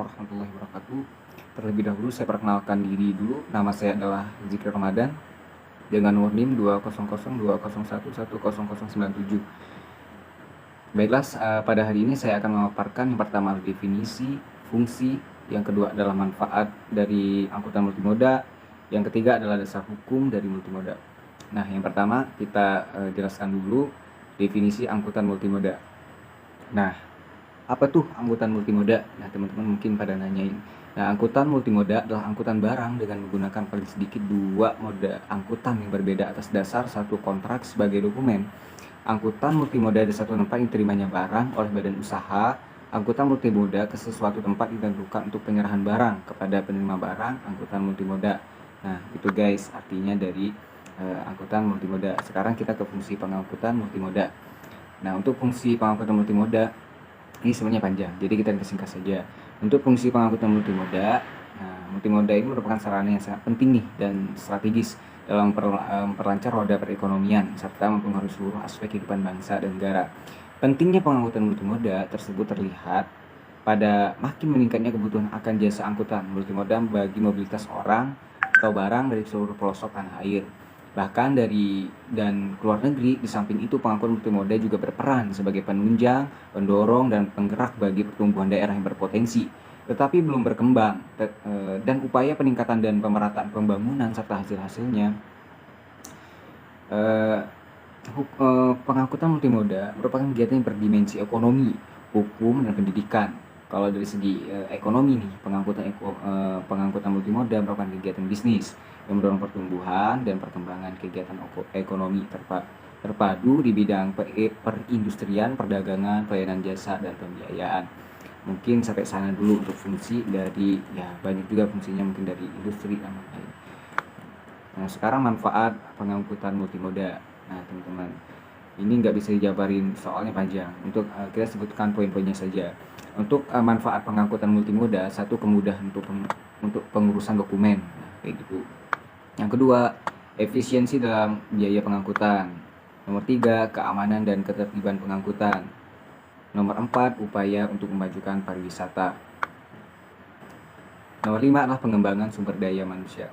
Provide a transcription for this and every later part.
warahmatullahi wabarakatuh. Terlebih dahulu saya perkenalkan diri dulu. Nama saya adalah Zikri Ramadan dengan nomor NIM 2002001100097. Baiklah, pada hari ini saya akan memaparkan yang pertama definisi, fungsi, yang kedua adalah manfaat dari angkutan multimoda, yang ketiga adalah dasar hukum dari multimoda. Nah, yang pertama kita jelaskan dulu definisi angkutan multimoda. Nah, apa tuh angkutan multimoda? Nah, teman-teman mungkin pada nanyain. Nah, angkutan multimoda adalah angkutan barang dengan menggunakan paling sedikit dua moda angkutan yang berbeda atas dasar satu kontrak sebagai dokumen. Angkutan multimoda di satu tempat yang terimanya barang oleh badan usaha. Angkutan multimoda ke sesuatu tempat ditentukan untuk penyerahan barang kepada penerima barang. Angkutan multimoda. Nah, itu guys artinya dari angkutan multimoda. Sekarang kita ke fungsi pengangkutan multimoda. Nah, untuk fungsi pengangkutan multimoda ini sebenarnya panjang, jadi kita singkat saja. Untuk fungsi pengangkutan multimoda, nah, multimoda ini merupakan sarana yang sangat penting nih dan strategis dalam memperlancar roda perekonomian serta mempengaruhi seluruh aspek kehidupan bangsa dan negara. Pentingnya pengangkutan multimoda tersebut terlihat pada makin meningkatnya kebutuhan akan jasa angkutan multimoda bagi mobilitas orang atau barang dari seluruh pelosok tanah air. Bahkan dari dan keluar negeri. Di samping itu, pengangkutan multimoda juga berperan sebagai penunjang, pendorong, dan penggerak bagi pertumbuhan daerah yang berpotensi tetapi belum berkembang, dan upaya peningkatan dan pemerataan pembangunan serta hasil-hasilnya. Pengangkutan multimoda merupakan kegiatan yang berdimensi ekonomi, hukum, dan pendidikan. Kalau dari segi ekonomi nih, pengangkutan multimoda merupakan kegiatan bisnis yang mendorong pertumbuhan dan perkembangan kegiatan ekonomi terpadu di bidang perindustrian, perdagangan, pelayanan jasa, dan pembiayaan. Mungkin sampai sana dulu untuk fungsi dari, ya banyak juga fungsinya mungkin dari industri dan lain-lain. Nah, sekarang manfaat pengangkutan multimoda. Nah, teman-teman, ini nggak bisa dijabarin soalnya panjang. Untuk kita sebutkan poin-poinnya saja. Untuk manfaat pengangkutan multimoda, satu, kemudahan untuk pengurusan dokumen, nah, kayak gitu. Yang kedua, efisiensi dalam biaya pengangkutan. Nomor 3, keamanan dan ketertiban pengangkutan. Nomor 4, upaya untuk memajukan pariwisata. Nomor 5 adalah pengembangan sumber daya manusia.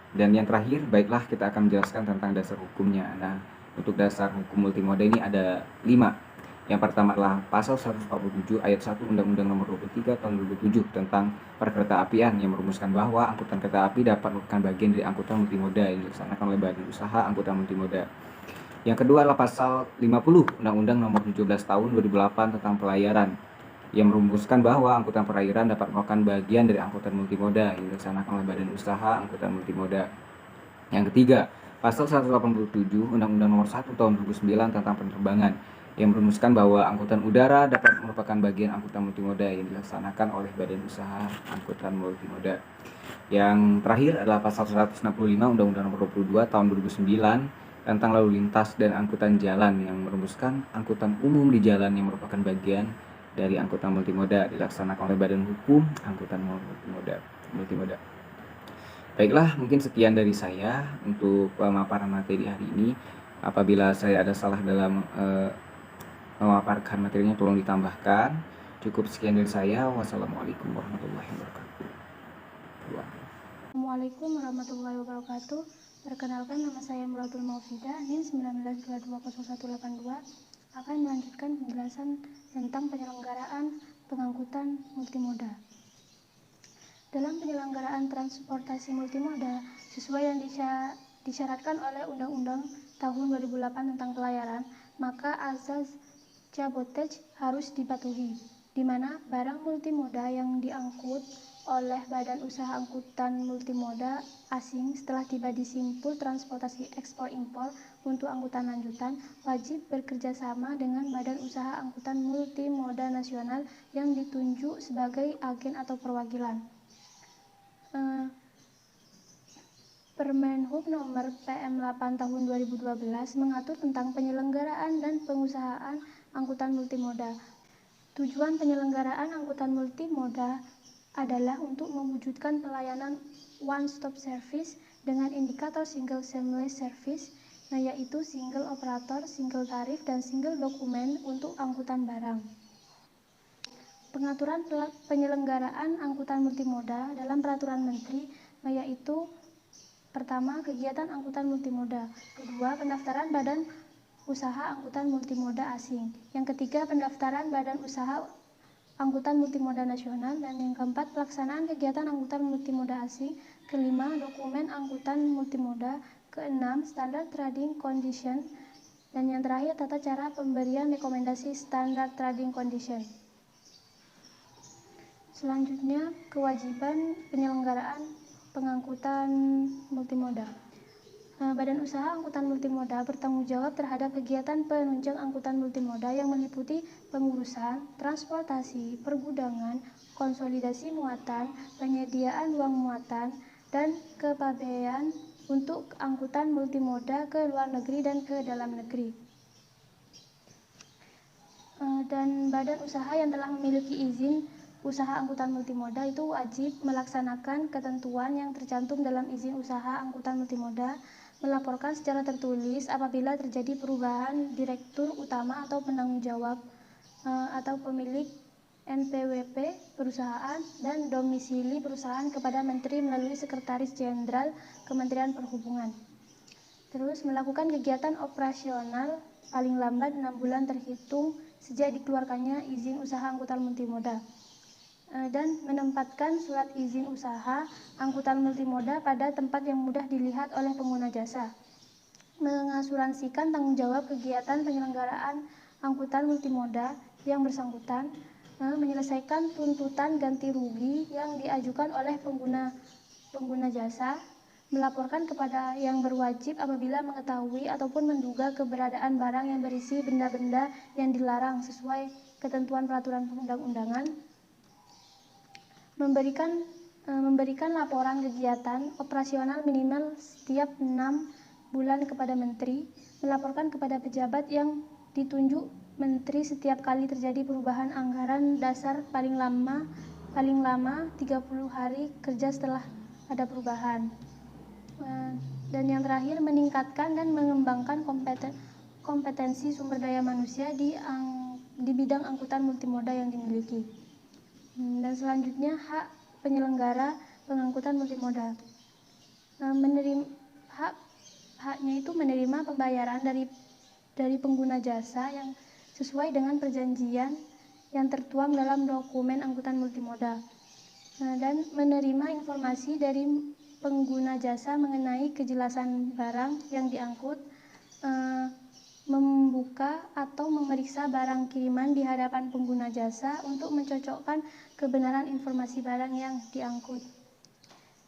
Dan yang terakhir, baiklah kita akan menjelaskan tentang dasar hukumnya. Nah, untuk dasar hukum multimoda ini ada 5. Yang pertama adalah pasal 147 ayat 1 Undang-Undang Nomor 23 Tahun 2007 tentang perkeretaapian yang merumuskan bahwa angkutan kereta api dapat merupakan bagian dari angkutan multimoda yang dilaksanakan oleh badan usaha angkutan multimoda. Yang kedua adalah pasal 50 Undang-Undang Nomor 17 Tahun 2008 tentang pelayaran yang merumuskan bahwa angkutan perairan dapat merupakan bagian dari angkutan multimoda yang dilaksanakan oleh badan usaha angkutan multimoda. Yang ketiga, pasal 187 Undang-Undang Nomor 1 Tahun 2009 tentang penerbangan yang merumuskan bahwa angkutan udara dapat merupakan bagian angkutan multimoda yang dilaksanakan oleh badan usaha angkutan multimoda. Yang terakhir adalah pasal 165 Undang-Undang Nomor 22 Tahun 2009 tentang lalu lintas dan angkutan jalan yang merumuskan angkutan umum di jalan yang merupakan bagian dari angkutan multimoda dilaksanakan oleh badan hukum angkutan multimoda. Baiklah, mungkin sekian dari saya untuk pemaparan materi hari ini. Apabila saya ada salah dalam memaparkan materinya, tolong ditambahkan. Cukup sekian dari saya. Wassalamualaikum warahmatullahi wabarakatuh. Assalamualaikum warahmatullahi wabarakatuh. Perkenalkan, nama saya Muratul Maufidah, NIM 19220182, akan melanjutkan penjelasan tentang penyelenggaraan pengangkutan multimoda. Dalam penyelenggaraan transportasi multimoda, sesuai yang disyaratkan oleh Undang-Undang Tahun 2008 tentang pelayaran, maka azas Jabotej harus dipatuhi, di mana barang multimoda yang diangkut oleh badan usaha angkutan multimoda asing setelah tiba di simpul transportasi ekspor impor untuk angkutan lanjutan wajib bekerjasama dengan badan usaha angkutan multimoda nasional yang ditunjuk sebagai agen atau perwakilan. Permenhub Nomor PM8 Tahun 2012 mengatur tentang penyelenggaraan dan pengusahaan angkutan multimoda. Tujuan penyelenggaraan angkutan multimoda adalah untuk mewujudkan pelayanan one-stop service dengan indikator single seamless service, yaitu single operator, single tarif, dan single dokumen untuk angkutan barang. Pengaturan penyelenggaraan angkutan multimoda dalam peraturan menteri, yaitu pertama, kegiatan angkutan multimoda. Kedua, pendaftaran badan usaha angkutan multimoda asing. Yang ketiga, pendaftaran badan usaha angkutan multimoda nasional. Dan yang keempat, pelaksanaan kegiatan angkutan multimoda asing. Kelima, dokumen angkutan multimoda. Keenam, standar trading condition. Dan yang terakhir, tata cara pemberian rekomendasi standar trading condition. Selanjutnya, kewajiban penyelenggaraan pengangkutan multimoda. Badan usaha angkutan multimoda bertanggung jawab terhadap kegiatan penunjang angkutan multimoda yang meliputi pengurusan, transportasi, pergudangan, konsolidasi muatan, penyediaan ruang muatan, dan kepabean untuk angkutan multimoda ke luar negeri dan ke dalam negeri. Dan badan usaha yang telah memiliki izin usaha angkutan multimoda itu wajib melaksanakan ketentuan yang tercantum dalam izin usaha angkutan multimoda, melaporkan secara tertulis apabila terjadi perubahan direktur utama atau penanggung jawab atau pemilik NPWP perusahaan dan domisili perusahaan kepada Menteri melalui Sekretaris Jenderal Kementerian Perhubungan. Terus melakukan kegiatan operasional paling lambat 6 bulan terhitung sejak dikeluarkannya izin usaha angkutan multimoda. Dan menempatkan surat izin usaha angkutan multimoda pada tempat yang mudah dilihat oleh pengguna jasa. Mengasuransikan tanggung jawab kegiatan penyelenggaraan angkutan multimoda yang bersangkutan, menyelesaikan tuntutan ganti rugi yang diajukan oleh pengguna jasa, melaporkan kepada yang berwajib apabila mengetahui ataupun menduga keberadaan barang yang berisi benda-benda yang dilarang sesuai ketentuan peraturan perundang-undangan, memberikan laporan kegiatan operasional minimal setiap 6 bulan kepada Menteri, melaporkan kepada pejabat yang ditunjuk Menteri setiap kali terjadi perubahan anggaran dasar paling lama 30 hari kerja setelah ada perubahan. Dan yang terakhir, meningkatkan dan mengembangkan kompetensi sumber daya manusia di bidang angkutan multimoda yang dimiliki. Dan selanjutnya, hak penyelenggara pengangkutan multimoda. Haknya itu menerima pembayaran dari pengguna jasa yang sesuai dengan perjanjian yang tertuang dalam dokumen angkutan multimoda, dan menerima informasi dari pengguna jasa mengenai kejelasan barang yang diangkut, membuka atau memeriksa barang kiriman di hadapan pengguna jasa untuk mencocokkan kebenaran informasi barang yang diangkut.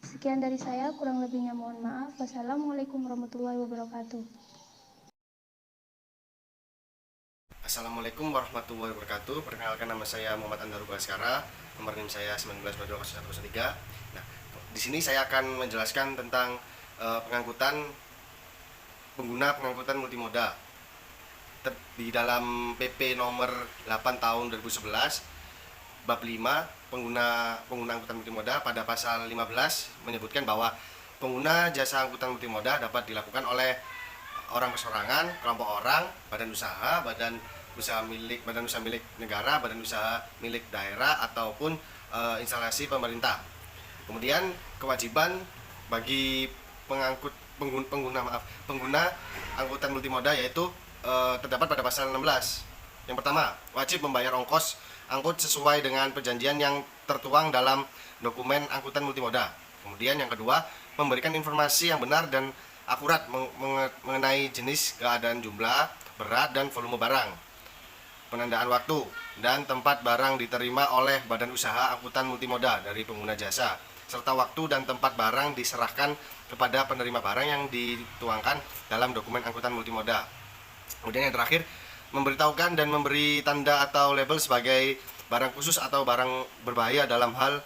Sekian dari saya, kurang lebihnya mohon maaf. Wassalamualaikum warahmatullahi wabarakatuh. Assalamualaikum warahmatullahi wabarakatuh. Perkenalkan, nama saya Muhammad Andaru Baskara, nomor NIM saya 19220113. Nah, di sini saya akan menjelaskan tentang pengangkutan pengangkutan multimoda. Di dalam PP nomor 8 tahun 2011 bab 5 pengguna angkutan multimoda pada pasal 15 menyebutkan bahwa pengguna jasa angkutan multimoda dapat dilakukan oleh orang perseorangan, kelompok orang, badan usaha milik negara, badan usaha milik daerah ataupun instalasi pemerintah. Kemudian kewajiban bagi pengguna angkutan multimoda yaitu terdapat pada pasal 16. Yang pertama, wajib membayar ongkos angkut sesuai dengan perjanjian yang tertuang dalam dokumen angkutan multimoda. Kemudian yang kedua, memberikan informasi yang benar dan akurat mengenai jenis, keadaan, jumlah, berat, dan volume barang, penandaan waktu, dan tempat barang diterima oleh badan usaha angkutan multimoda dari pengguna jasa, serta waktu dan tempat barang diserahkan kepada penerima barang yang dituangkan dalam dokumen angkutan multimoda. Kemudian yang terakhir, memberitahukan dan memberi tanda atau label sebagai barang khusus atau barang berbahaya dalam hal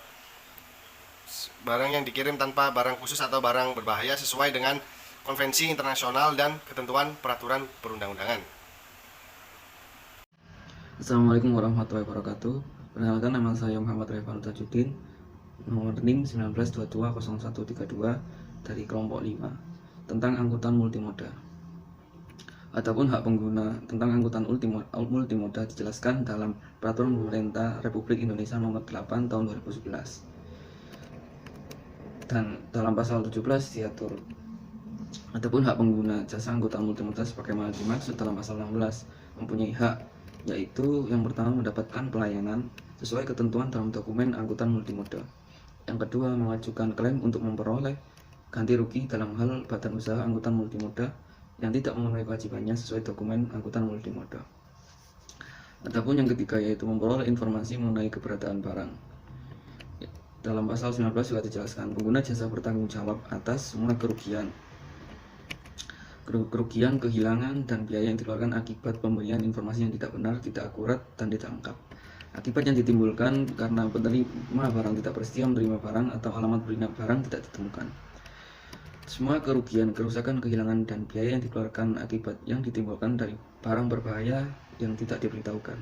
barang yang dikirim tanpa barang khusus atau barang berbahaya sesuai dengan konvensi internasional dan ketentuan peraturan perundang-undangan. Assalamualaikum warahmatullahi wabarakatuh. Perkenalkan, nama saya Muhammad Revan Tajuddin, nomor NIM 19220132 dari kelompok 5, tentang angkutan multimoda. Adapun hak pengguna tentang angkutan multimoda dijelaskan dalam Peraturan Pemerintah Republik Indonesia Nomor 8 Tahun 2011. Dan dalam pasal 17 diatur, adapun hak pengguna jasa angkutan multimoda sebagaimana dimaksud dalam pasal 16 mempunyai hak, yaitu yang pertama mendapatkan pelayanan sesuai ketentuan dalam dokumen angkutan multimoda. Yang kedua, mengajukan klaim untuk memperoleh ganti rugi dalam hal badan usaha angkutan multimoda yang tidak memenuhi kewajibannya sesuai dokumen angkutan multimoda. Adapun yang ketiga yaitu memperoleh informasi mengenai keberadaan barang. Dalam pasal 19 juga dijelaskan, pengguna jasa bertanggung jawab atas semua kerugian, kehilangan, dan biaya yang dikeluarkan akibat pemberian informasi yang tidak benar, tidak akurat, dan tidak lengkap. Akibat yang ditimbulkan karena penerima barang tidak bersedia menerima barang atau alamat beli barang tidak ditemukan. Semua kerugian, kerusakan, kehilangan, dan biaya yang dikeluarkan akibat yang ditimbulkan dari barang berbahaya yang tidak diberitahukan.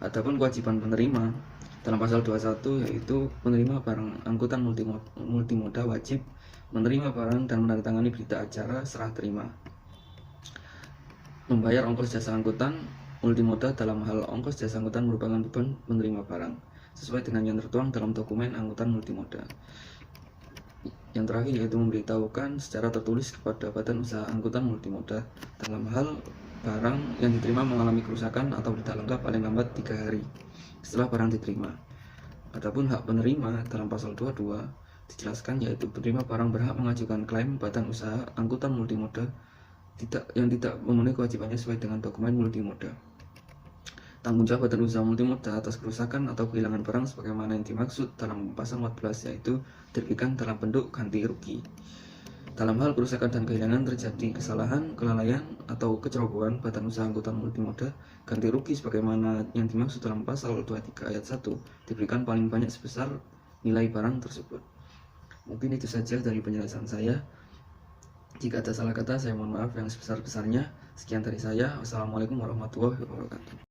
Adapun kewajiban penerima dalam pasal 21 yaitu penerima barang angkutan multimoda wajib menerima barang dan menandatangani berita acara serah terima, membayar ongkos jasa angkutan multimoda. Dalam hal ongkos jasa angkutan merupakan beban penerima barang sesuai dengan yang tertuang dalam dokumen angkutan multimoda. Yang terakhir yaitu memberitahukan secara tertulis kepada badan usaha angkutan multimoda dalam hal barang yang diterima mengalami kerusakan atau tidak lengkap paling lambat 3 hari setelah barang diterima. Adapun hak penerima dalam pasal 22 dijelaskan yaitu penerima barang berhak mengajukan klaim badan usaha angkutan multimoda yang tidak memenuhi kewajibannya sesuai dengan dokumen multimoda. Tanggung jawab badan usaha multimoda atas kerusakan atau kehilangan barang sebagaimana yang dimaksud dalam pasal 14 yaitu diberikan dalam bentuk ganti rugi. Dalam hal kerusakan dan kehilangan terjadi kesalahan, kelalaian, atau kecerobohan badan usaha angkutan multimoda, ganti rugi sebagaimana yang dimaksud dalam pasal 23 ayat 1 diberikan paling banyak sebesar nilai barang tersebut. Mungkin itu saja dari penjelasan saya. Jika ada salah kata, saya mohon maaf yang sebesar-besarnya. Sekian dari saya. Wassalamualaikum warahmatullahi wabarakatuh.